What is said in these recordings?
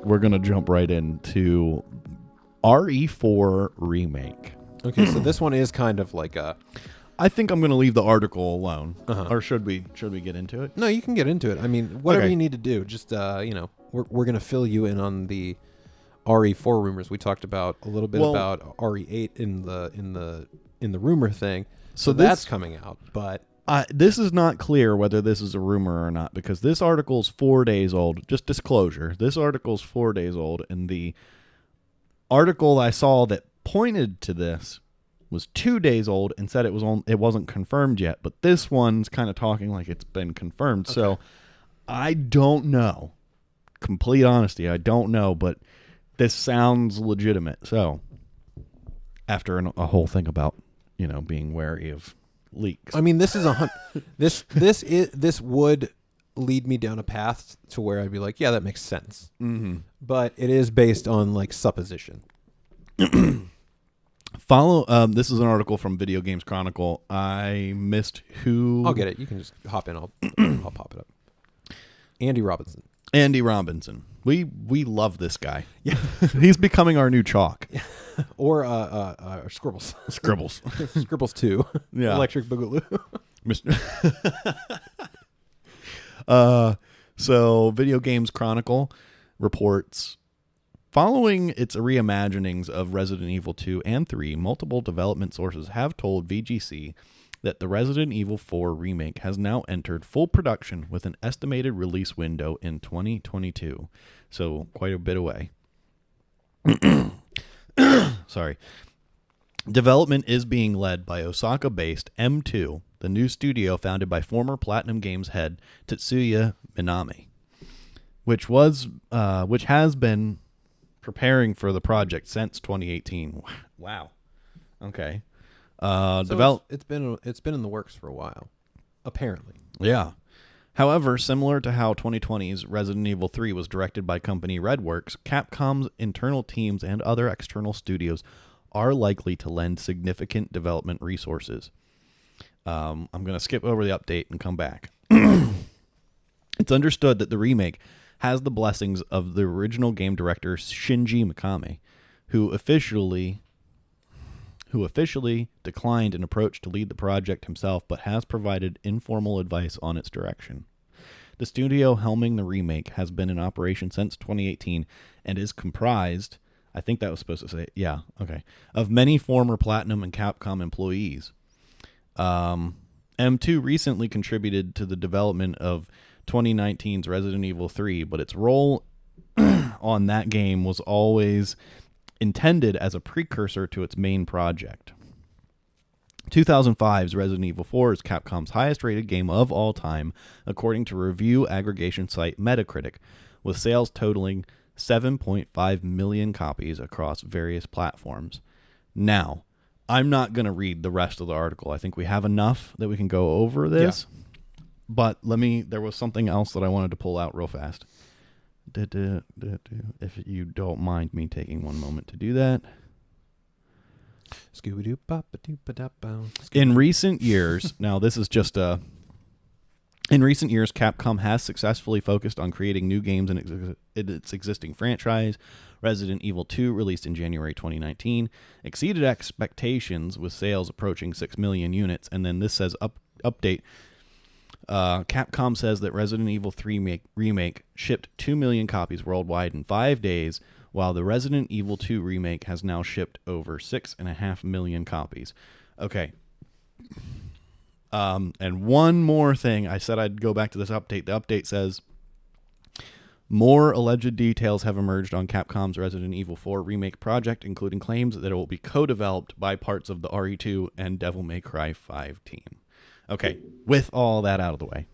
we're gonna jump right into RE4 Remake. Okay, so this one is kind of like a... I think I'm gonna leave the article alone. Uh-huh. Or should we get into it? No, you can get into it. I mean, whatever Okay. you need to do. Just we're gonna fill you in on the RE4 rumors. We talked about a little bit about RE8 in the rumor thing. So that's coming out, but this is not clear whether this is a rumor or not, because this article's 4 days old. Just disclosure, this article's 4 days old, and the article I saw that pointed to this was 2 days old and said it wasn't confirmed yet. But this one's kind of talking like it's been confirmed. Okay. So I don't know. Complete honesty, I don't know, but this sounds legitimate. So after a whole thing about being wary of leaks. I mean, this is this would lead me down a path to where I'd be like, yeah, that makes sense. Mm-hmm. But it is based on like supposition. This is an article from Video Games Chronicle. I missed who. I'll get it. You can just hop in. I'll pop it up. Andy Robinson. We love this guy. Yeah, he's becoming our new chalk. Or Scribbles. Scribbles 2. Yeah. Electric Boogaloo. So Video Games Chronicle reports, following its reimaginings of Resident Evil 2 and 3, multiple development sources have told VGC that the Resident Evil 4 remake has now entered full production with an estimated release window in 2022. So quite a bit away. Sorry. Development is being led by Osaka-based M2, the new studio founded by former Platinum Games head Tetsuya Minami, which has been preparing for the project since 2018. Wow. Okay. It's been in the works for a while, apparently. Yeah. However, similar to how 2020's Resident Evil 3 was directed by company Redworks, Capcom's internal teams and other external studios are likely to lend significant development resources. I'm going to skip over the update and come back. It's understood that the remake has the blessings of the original game director Shinji Mikami, who officially declined an approach to lead the project himself, but has provided informal advice on its direction. The studio helming the remake has been in operation since 2018 and is comprised, I think that was supposed to say, yeah, okay, of many former Platinum and Capcom employees. M2 recently contributed to the development of 2019's Resident Evil 3, but its role on that game was always intended as a precursor to its main project. 2005's Resident Evil 4 is Capcom's highest-rated game of all time, according to review aggregation site Metacritic, with sales totaling 7.5 million copies across various platforms. Now, I'm not going to read the rest of the article. I think we have enough that we can go over this. Yeah. But there was something else that I wanted to pull out real fast. If you don't mind me taking one moment to do that. In recent years, now this is just in recent years, Capcom has successfully focused on creating new games in its existing franchise. Resident Evil 2, released in January 2019, exceeded expectations with sales approaching 6 million units. And then this says update. Capcom says that Resident Evil 3 remake shipped 2 million copies worldwide in 5 days, while the Resident Evil 2 remake has now shipped over 6.5 million copies. Okay. And one more thing. I said I'd go back to this update. The update says, more alleged details have emerged on Capcom's Resident Evil 4 remake project, including claims that it will be co-developed by parts of the RE2 and Devil May Cry 5 team. Okay, with all that out of the way.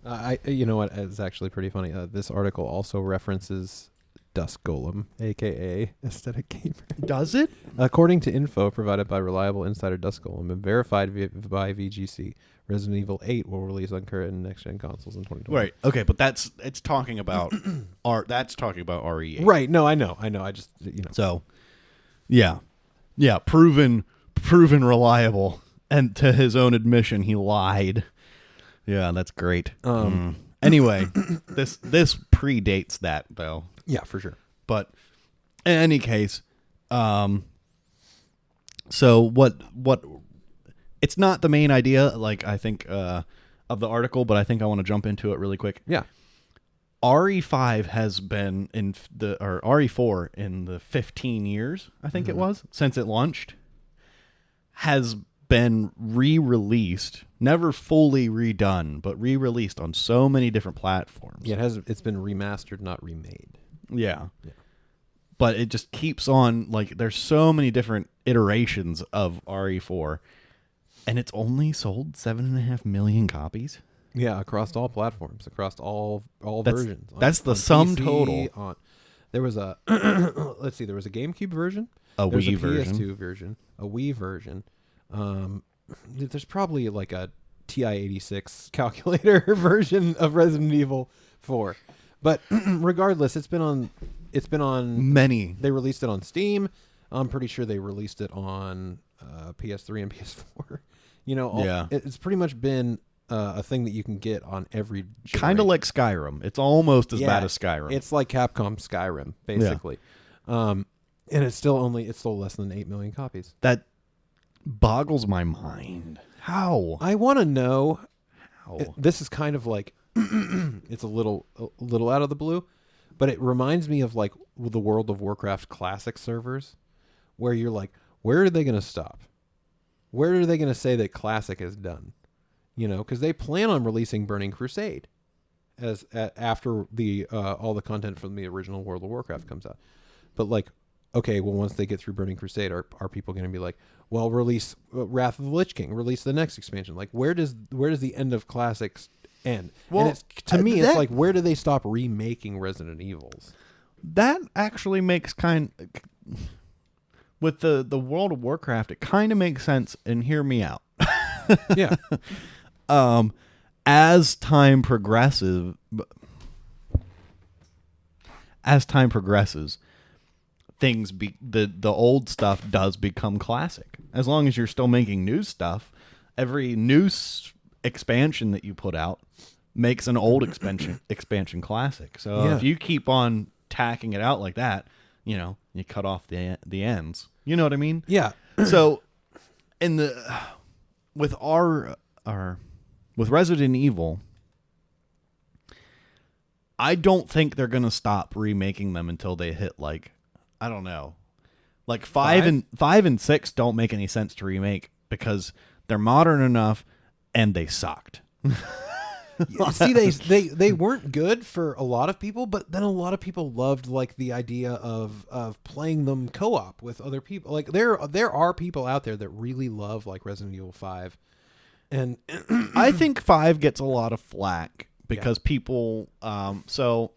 You know what? It's actually pretty funny. This article also references Dusk Golem, a.k.a. Aesthetic Gamer. Does it? According to info provided by reliable insider Dusk Golem and verified by VGC, Resident Evil 8 will release on current and next-gen consoles in 2020. Right, okay, but it's talking about that's talking about RE8. Right, no, I know. I just, So, yeah, proven reliable. And to his own admission, he lied. Yeah, that's great. Anyway, this predates that, though. Yeah, for sure. But In any case, so what it's not the main idea, like I think of the article, but I think I want to jump into it really quick. Yeah. RE5 has been or RE4 in the 15 years, I think it was, since it launched, has been re-released, never fully redone, but re-released on so many different platforms. Yeah, it's been remastered, not remade. Yeah. But it just keeps on, like, there's so many different iterations of RE4, and it's only sold 7.5 million copies. Yeah, across all platforms, across all versions. That's the sum total. There was a let's see, there was a GameCube version, a Wii version, PS2 version, a Wii version. There's probably like a TI-86 calculator version of Resident Evil 4. But regardless, it's been on many. They released it on Steam. I'm pretty sure they released it on PS3 and PS4. It's pretty much been a thing that you can get on every generation. Kind of like Skyrim. It's almost as bad as Skyrim. It's like Capcom Skyrim, basically. Yeah. And it's still less than 8 million copies. That boggles my mind. How? I want to know how. This is kind of like it's a little out of the blue, but it reminds me of like the World of Warcraft classic servers, where you're like, where are they going to stop? Where are they going to say that classic is done? Because they plan on releasing Burning Crusade after the all the content from the original World of Warcraft comes out. But like, okay, well, once they get through Burning Crusade, are people going to be like, well, release Wrath of the Lich King, release the next expansion? Like, where does the end of classics end? Well, and it's like, where do they stop remaking Resident Evils? That actually makes with the World of Warcraft, it kind of makes sense. And hear me out. Yeah. As time progresses, things the old stuff does become classic. As long as you're still making new stuff, every new expansion that you put out makes an old expansion classic. So if you keep on tacking it out like that, you cut off the ends. You know what I mean? Yeah. So with with Resident Evil, I don't think they're going to stop remaking them until they hit, like, I don't know. Like 5 and 6 don't make any sense to remake because they're modern enough and they sucked. See, they weren't good for a lot of people, but then a lot of people loved like the idea of playing them co-op with other people. Like there are people out there that really love like Resident Evil 5. And I think 5 gets a lot of flack because people so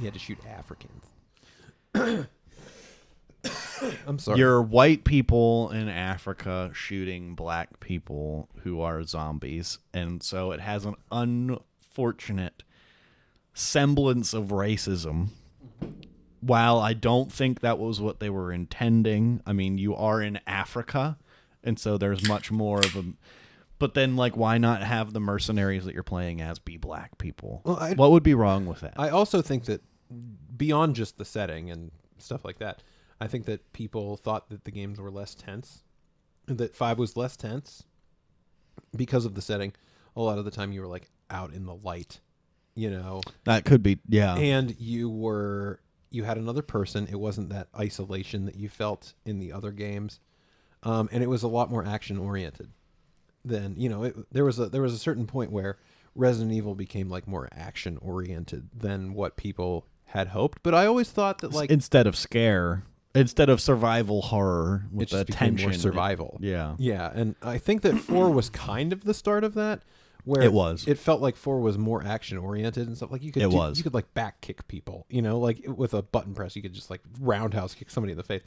you had to shoot Africans. I'm sorry. You're white people in Africa shooting black people who are zombies, and so it has an unfortunate semblance of racism. While I don't think that was what they were intending, I mean, you are in Africa, and so there's much more of a... But then, like, why not have the mercenaries that you're playing as be black people? Well, what would be wrong with that? I also think that beyond just the setting and stuff like that, I think that people thought that the games were less tense, that 5 was less tense because of the setting. A lot of the time you were like out in the light, That could be, yeah. And you had another person. It wasn't that isolation that you felt in the other games. And it was a lot more action oriented. Then, there was a certain point where Resident Evil became like more action oriented than what people had hoped. But I always thought that like instead of survival horror with the tension, more survival. Yeah. And I think that 4 was kind of the start of that, where it felt like 4 was more action oriented and stuff. Like you could like back kick people, like with a button press, you could just like roundhouse kick somebody in the face.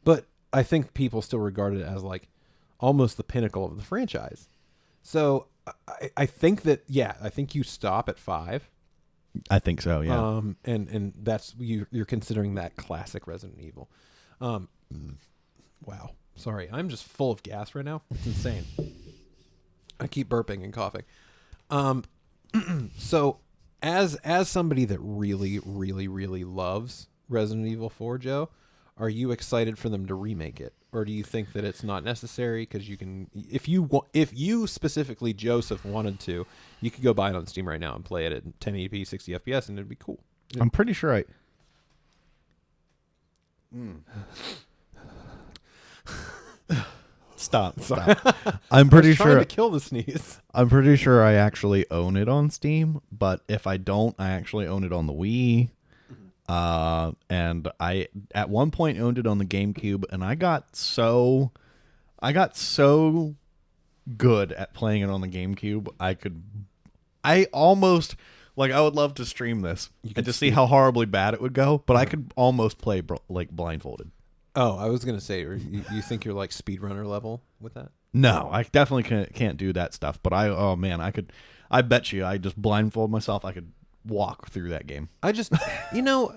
But I think people still regard it as like almost the pinnacle of the franchise. So I think that I think you stop at 5. I think so, yeah. And that's you're considering that classic Resident Evil. Wow. Sorry, I'm just full of gas right now. It's insane. I keep burping and coughing. So as somebody that really, really, really loves Resident Evil 4, Joe, are you excited for them to remake it, or do you think that it's not necessary? Because you can, if you specifically, Joseph, wanted to, you could go buy it on Steam right now and play it at 1080p, 60 FPS, and it'd be cool. I'm pretty sure I. Stop. I'm pretty sure trying to kill the sneeze. I'm pretty sure I actually own it on Steam, but if I don't, I actually own it on the Wii. And I at one point owned it on the GameCube, and I got so good at playing it on the GameCube. I almost, like, I would love to stream this and to see how horribly bad it would go, but I could almost play like blindfolded. Oh, I was gonna say, you think you're like speedrunner level with that? No, I definitely can't do that stuff. But I bet you, I just blindfold myself, I could walk through that game. I just, I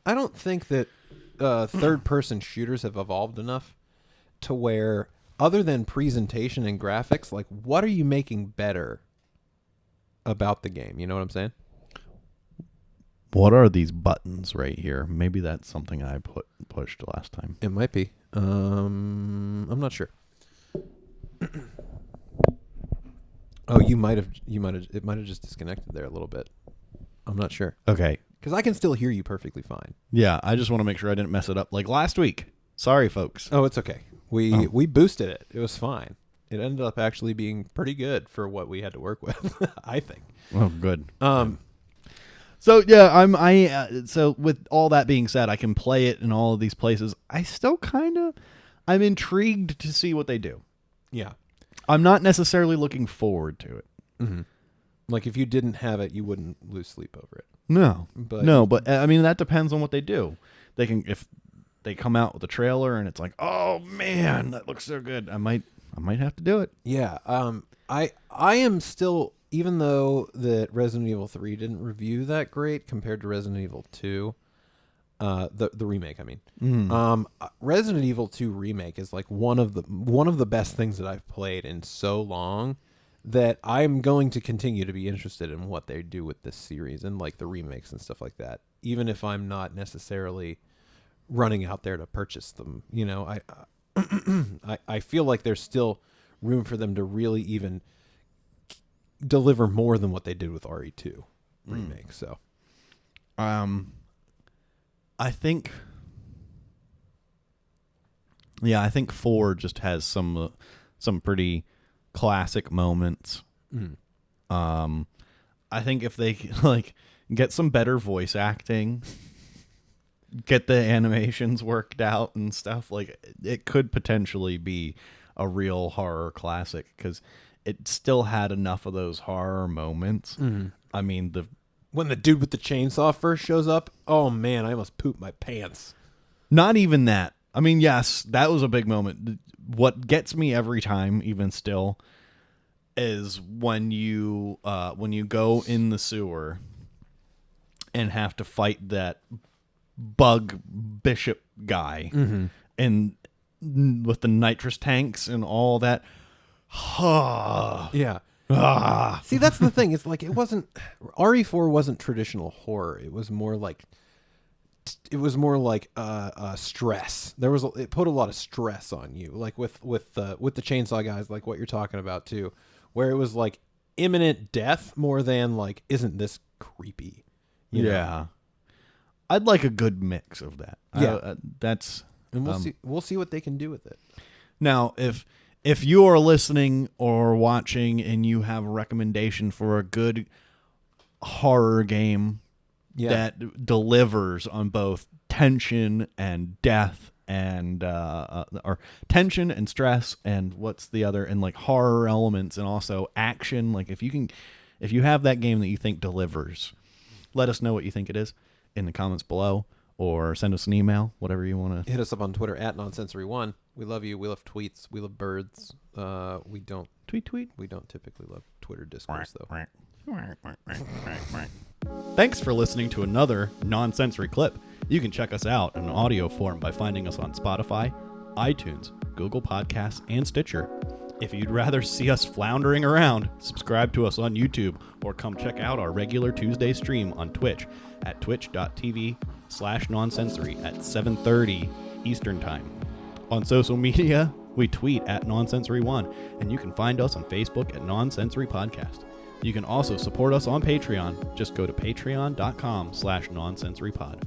don't think that third-person shooters have evolved enough to where, other than presentation and graphics, like, what are you making better about the game? You know what I'm saying? What are these buttons right here? Maybe that's something I pushed last time. It might be. I'm not sure. Oh, it might have just disconnected there a little bit. I'm not sure. Okay. Because I can still hear you perfectly fine. Yeah, I just want to make sure I didn't mess it up like last week. Sorry, folks. Oh, it's okay. We boosted it. It was fine. It ended up actually being pretty good for what we had to work with, I think. Oh, good. So yeah, so with all that being said, I can play it in all of these places. I still I'm intrigued to see what they do. Yeah. I'm not necessarily looking forward to it. Mm-hmm. Like, if you didn't have it, you wouldn't lose sleep over it. No, but I mean, that depends on what they do. If they come out with a trailer and it's like, oh man, that looks so good, I might have to do it. Yeah. I am still, even though that Resident Evil 3 didn't review that great compared to Resident Evil 2, the remake, I mean. Resident Evil 2 remake is like one of the best things that I've played in so long, that I'm going to continue to be interested in what they do with this series and like the remakes and stuff like that, even if I'm not necessarily running out there to purchase them. I feel like there's still room for them to really even deliver more than what they did with RE2 remake. So, I think 4 just has some pretty classic moments. I think if they like get some better voice acting, get the animations worked out and stuff, like, it could potentially be a real horror classic, because it still had enough of those horror moments. I mean, when the dude with the chainsaw first shows up, oh man, I almost pooped my pants. Not even that. I mean, yes, that was a big moment. What gets me every time, even still, is when you go in the sewer and have to fight that bug bishop guy, and with the nitrous tanks and all that. Yeah. See, that's the thing. It's like, it wasn't, RE4 wasn't traditional horror. It was more like stress. It put a lot of stress on you, like with the chainsaw guys, like what you're talking about too, where it was like imminent death more than like, isn't this creepy? You know? I'd like a good mix of that. Yeah. And we'll see what they can do with it. Now, if you are listening or watching and you have a recommendation for a good horror game that delivers on both tension and death and or tension and stress and what's the other, and like horror elements and also action, like if you have that game that you think delivers, let us know what you think it is in the comments below, or send us an email, whatever you want to. Hit us up on Twitter at Nonsensory1. We love you. We love tweets. We love birds. We don't tweet. We don't typically love Twitter discourse though. Thanks for listening to another Nonsensory clip. You can check us out in audio form by finding us on Spotify, iTunes, Google Podcasts, and Stitcher. If you'd rather see us floundering around, subscribe to us on YouTube or come check out our regular Tuesday stream on Twitch at twitch.tv/nonsensory at 7:30 Eastern Time. On social media, we tweet at Nonsensory1, and you can find us on Facebook at Nonsensory Podcast. You can also support us on Patreon. Just go to patreon.com/nonsensorypod.